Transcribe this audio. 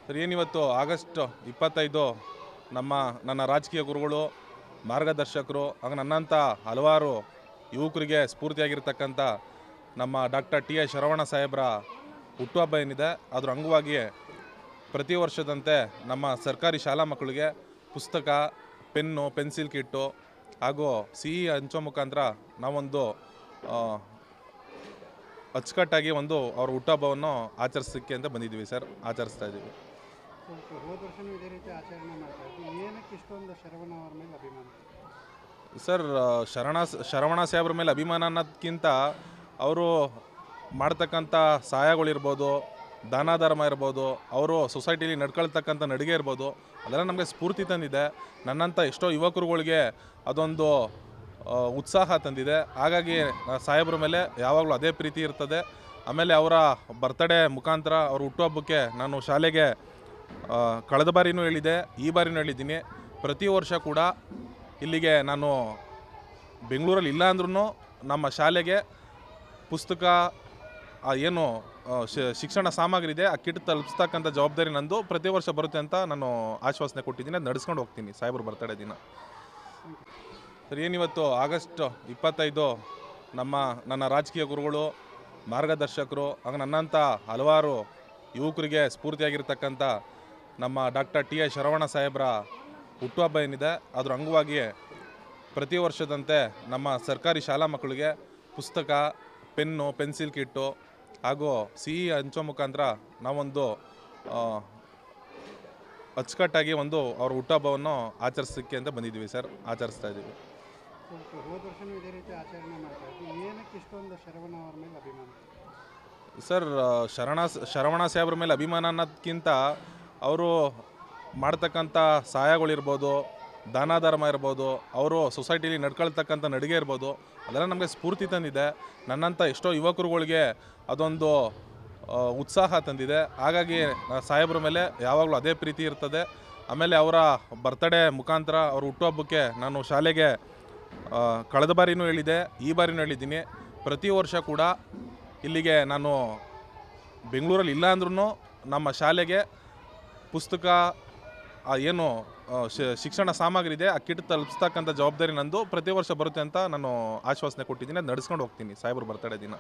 Sir, ಏನಿವತ್ತು August 25 ನನ್ನ ರಾಜಕೀಯ ಗುರುಗಳು, ಮಾರ್ಗದರ್ಶಕರು ಹಾಗೂ ನನ್ನಂಥ ಹಲವಾರು ಯುವಕರಿಗೆ ಸ್ಫೂರ್ತಿಯಾಗಿರ್ತಕ್ಕಂಥ ನಮ್ಮ ಡಾಕ್ಟರ್ ಟಿ ಎಸ್ ಶರವಣ ಸಾಹೇಬ್ರ ಹುಟ್ಟುಹಬ್ಬ ಏನಿದೆ, ಅದರ ಅಂಗವಾಗಿ ಪ್ರತಿ ವರ್ಷದಂತೆ ನಮ್ಮ ಸರ್ಕಾರಿ ಶಾಲಾ ಮಕ್ಕಳಿಗೆ ಪುಸ್ತಕ, ಪೆನ್ನು, ಪೆನ್ಸಿಲ್ ಕಿಟ್ಟು ಹಾಗೂ ಸಿಹಿ ಹಂಚೋ ಮುಖಾಂತರ ನಾವೊಂದು ಅಚ್ಚುಕಟ್ಟಾಗಿ ಅವ್ರ ಹುಟ್ಟುಹಬ್ಬವನ್ನು ಆಚರಿಸೋಕ್ಕೆ ಅಂತ ಬಂದಿದ್ದೀವಿ ಸರ್. ಆಚರಿಸ್ತಾ ಇದ್ದೀವಿ. ಹೋದ ವರ್ಷನೂ ಇದೇ ರೀತಿ ಆಚರಣೆ ಮಾಡ್ತಾ ಇದ್ವಿ. ಏನಕ್ಕೆ ಇಷ್ಟೊಂದು ಶರವಣ ಅವ್ರ ಮೇಲೆ ಅಭಿಮಾನ? ಸರ್, ಶರವಣ ಸಾಹೇಬ್ರ ಮೇಲೆ ಅಭಿಮಾನ ಅನ್ನೋದಕ್ಕಿಂತ ಅವರು ಮಾಡ್ತಕ್ಕಂಥ ಸಹಾಯಗಳಿರ್ಬೋದು, ದಾನ ಧರ್ಮ ಇರ್ಬೋದು, ಅವರು ಸೊಸೈಟಿಲಿ ನಡ್ಕೊಳ್ತಕ್ಕಂಥ ನಡಿಗೆ ಇರ್ಬೋದು, ಅದೆಲ್ಲ ನಮಗೆ ಸ್ಫೂರ್ತಿ ತಂದಿದೆ. ನನ್ನಂಥ ಎಷ್ಟೋ ಯುವಕರುಗಳಿಗೆ ಅದೊಂದು ಉತ್ಸಾಹ ತಂದಿದೆ. ಹಾಗಾಗಿ ಸಾಹೇಬ್ರ ಮೇಲೆ ಯಾವಾಗಲೂ ಅದೇ ಪ್ರೀತಿ ಇರ್ತದೆ. ಆಮೇಲೆ ಅವರ ಬರ್ತ್ಡೇ ಮುಖಾಂತರ ಅವ್ರ ಹುಟ್ಟುಹಬ್ಬಕ್ಕೆ ನಾನು ಶಾಲೆಗೆ ಕಳೆದ ಬಾರಿನೂ ಹೇಳಿದೆ, ಈ ಬಾರಿನೂ ಹೇಳಿದ್ದೀನಿ. ಪ್ರತಿ ವರ್ಷ ಕೂಡ ಇಲ್ಲಿಗೆ ನಾನು ಬೆಂಗಳೂರಲ್ಲಿ ಇಲ್ಲ ಅಂದ್ರೂ ನಮ್ಮ ಶಾಲೆಗೆ ಪುಸ್ತಕ, ಏನು ಶಿಕ್ಷಣ ಸಾಮಗ್ರಿ ಇದೆ, ಆ ಕಿಟ್ ತಲುಪಿಸ್ತಕ್ಕಂಥ ಜವಾಬ್ದಾರಿ ನಂದು. ಪ್ರತಿ ವರ್ಷ ಬರುತ್ತೆ ಅಂತ ನಾನು ಆಶ್ವಾಸನೆ ಕೊಟ್ಟಿದ್ದೀನಿ. ಅದು ನಡೆಸ್ಕೊಂಡು ಹೋಗ್ತೀನಿ ಸಾಹೇಬ್ರ ಬರ್ತಡೇ ದಿನ. ಸರ್, ಏನಿವತ್ತು ಆಗಸ್ಟ್ 25 ನನ್ನ ರಾಜಕೀಯ ಗುರುಗಳು, ಮಾರ್ಗದರ್ಶಕರು ಹಾಗೂ ನನ್ನಂಥ ಹಲವಾರು ಯುವಕರಿಗೆ ಸ್ಫೂರ್ತಿಯಾಗಿರ್ತಕ್ಕಂಥ ನಮ್ಮ ಡಾಕ್ಟರ್ ಟಿ ಎಸ್ ಶರವಣ ಸಾಹೇಬ್ರ ಹುಟ್ಟುಹಬ್ಬ ಏನಿದೆ, ಅದರ ಅಂಗವಾಗಿ ಪ್ರತಿ ವರ್ಷದಂತೆ ನಮ್ಮ ಸರ್ಕಾರಿ ಶಾಲಾ ಮಕ್ಕಳಿಗೆ ಪುಸ್ತಕ, ಪೆನ್ನು, ಪೆನ್ಸಿಲ್ ಕಿಟ್ಟು ಹಾಗೂ ಸಿಹಿ ಹಂಚೋ ಮುಖಾಂತರ ನಾವೊಂದು ಅಚ್ಚುಕಟ್ಟಾಗಿ ಅವ್ರ ಹುಟ್ಟುಹಬ್ಬವನ್ನು ಆಚರಿಸೋಕ್ಕೆ ಅಂತ ಬಂದಿದ್ದೀವಿ ಸರ್. ಆಚರಿಸ್ತಾ ಇದ್ದೀವಿ. ಹೋದ ವರ್ಷನೂ ಇದೇ ರೀತಿ ಆಚರಣೆ ಮಾಡ್ತಾ ಇದ್ವಿ. ಏನಕ್ಕೆ ಇಷ್ಟೊಂದು ಶರವಣ ಅವ್ರ ಮೇಲೆ ಅಭಿಮಾನ? ಸರ್, ಶರವಣ ಸಾಹೇಬ್ರ ಮೇಲೆ ಅಭಿಮಾನ ಅನ್ನೋದಕ್ಕಿಂತ ಅವರು ಮಾಡ್ತಕ್ಕಂಥ ಸಹಾಯಗಳಿರ್ಬೋದು, ದಾನ ಧರ್ಮ ಇರ್ಬೋದು, ಅವರು ಸೊಸೈಟಿಲಿ ನಡ್ಕೊಳ್ತಕ್ಕಂಥ ನಡಿಗೆ ಇರ್ಬೋದು, ಅದೆಲ್ಲ ನಮಗೆ ಸ್ಫೂರ್ತಿ ತಂದಿದೆ. ನನ್ನಂಥ ಎಷ್ಟೋ ಯುವಕರುಗಳಿಗೆ ಅದೊಂದು ಉತ್ಸಾಹ ತಂದಿದೆ. ಹಾಗಾಗಿ ಸಾಹೇಬ್ರ ಮೇಲೆ ಯಾವಾಗಲೂ ಅದೇ ಪ್ರೀತಿ ಇರ್ತದೆ. ಆಮೇಲೆ ಅವರ ಬರ್ತ್ಡೇ ಮುಖಾಂತರ ಅವ್ರ ಹುಟ್ಟುಹಬ್ಬಕ್ಕೆ ನಾನು ಶಾಲೆಗೆ ಕಳೆದ ಬಾರಿನೂ ಹೇಳಿದೆ, ಈ ಬಾರಿನೂ ಹೇಳಿದ್ದೀನಿ. ಪ್ರತಿ ವರ್ಷ ಕೂಡ ಇಲ್ಲಿಗೆ ನಾನು ಬೆಂಗಳೂರಲ್ಲಿ ಇಲ್ಲ ಅಂದ್ರೂ ನಮ್ಮ ಶಾಲೆಗೆ ಪುಸ್ತಕ, ಏನು ಶಿಕ್ಷಣ ಸಾಮಗ್ರಿ ಇದೆ, ಆ ಕಿಟ್ ತಲುಪಿಸ್ತಕ್ಕಂಥ ಜವಾಬ್ದಾರಿ ನಂದು. ಪ್ರತಿ ವರ್ಷ ಬರುತ್ತೆ ಅಂತ ನಾನು ಆಶ್ವಾಸನೆ ಕೊಟ್ಟಿದ್ದೀನಿ. ಅದು ನಡೆಸ್ಕೊಂಡು ಹೋಗ್ತೀನಿ ಸಾಹೇಬ್ರ ಬರ್ತಡೇ ದಿನ.